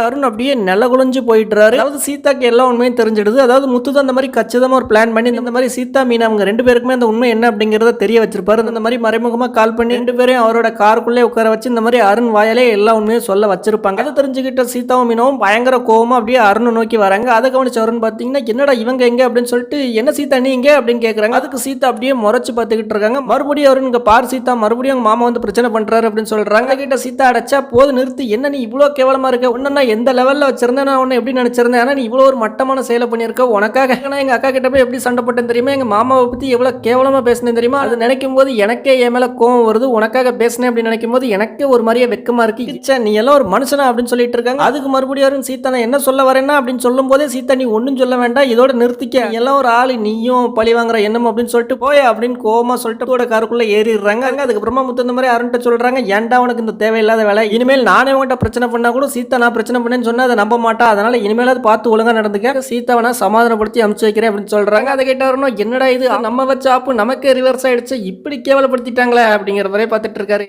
அருண் அப்படியே நெல குழஞ்சு போயிட்டுறாரு. அதாவது சீதாக்கு எல்லா உண்மையும் தெரிஞ்சிடுது. அதாவது முத்து தான் அந்த மாதிரி கச்சிதமா ஒரு பிளான் பண்ணி இந்த மாதிரி சீதா மீனா அவங்க 2 பேருக்குமே அந்த உண்மை என்ன அப்படிங்கறத தெரிய வச்சிருப்பாரு. இந்த மாதிரி மறைமுகமா கால் பண்ணி 2 பேரையும் அவரோட காருக்குள்ளே உட்கார வச்சு இந்த மாதிரி அருண் வாயாலே எல்லா உண்மையும் சொல்ல வச்சிருப்பாங்க. அதை தெரிஞ்சுக்கிட்ட சீதாவும் மீனாவும் பயங்கர கோவமா அப்படியே அருண் நோக்கி வராங்க. அதை கவனிச்ச அருண் பாத்தீங்கன்னா என்னடா இவங்க எங்க அப்படின்னு சொல்லிட்டு என்ன சீதா நீ இங்க அப்படின்னு கேக்குறாங்க. அதுக்கு சீதா அப்படியே முறைச்சு பார்த்துக்கிட்டு இருக்காங்க. மறுபடியும் அருண் இங்க பார் சீதா மறுபடியும் அவங்க மாமா வந்து பிரச்சனை பண்றாரு அப்படின்னு சொல்றாங்க. கிட்ட சீதா அடைச்சா போது நிறுத்து, என்ன நீ இவ்வளவு கேவலமா இருக்க, ஒன்னா எந்த லெவல்ல வச்சிருந்தேன் நான் உன்னை எப்படி நினைச்சிருந்தேன், ஆனா நீ இவ்வளவு ஒரு மட்டமான செயலை பண்ணியிருக்க. உனக்காக நான் எங்க அக்கா கிட்ட போய் எப்படி சண்டை போட்டேன் தெரியுமா, எங்க மாமாவை பத்தி எவ்வளவு கேவலமா பேசினேன் தெரியுமா, அது நினைக்கும் போது எனக்கே என் மேல கோவம் வருது. உனக்காக பேசினேன் அப்படின்னு நினைக்கும் போது எனக்கே ஒரு மாதிரியே வெக்கமா இருக்கு. நீ எல்லாம் ஒரு மனுஷனா அப்படின்னு சொல்லிட்டு இருக்காங்க. அதுக்கு மறுபடியும் சீதா நான் என்ன சொல்ல வரேன்னா அப்படின்னு சொல்லும் போதே சீதா நீ ஒன்னும் சொல்ல வேண்டாம், இதோட நிறுத்திக்க, எல்லாம் ஒரு ஆளு, நீயும் பழி வாங்குற எண்ணம் அப்படின்னு சொல்லிட்டு போய அப்படின்னு கோவமா சொல்லிட்டு கூட காருக்குள்ள ஏறிடுறாங்க. அதுக்கப்புறமா முத்து இந்த மாதிரி அருண்கிட்ட சொல்றாங்க, ஏன்டா உனக்கு இந்த தேவையில்லாத வேலை, இனிமேல் நானே உங்ககிட்ட பிரச்சனை பண்ணா கூட சீதா நான் பிரச்சனை பண்ணேன்னு சொன்னா அதை நம்ப மாட்டா, அதனால இனிமேல் அது பார்த்து ஒழுங்கா நடந்துக்க, சீதாவை சமாதானப்படுத்தி அமுச்சு வைக்கிறேன் அப்படின்னு சொல்றாங்க. அதை கேட்டாருன்னா என்னடா இது நம்ம வச்ச ஆப்பு நமக்கு ரிவர்ஸ் ஆயிடுச்சு, இப்படி கேவலப்படுத்திட்டாங்களே அப்படிங்கிற வரை பார்த்துட்டு இருக்காரு.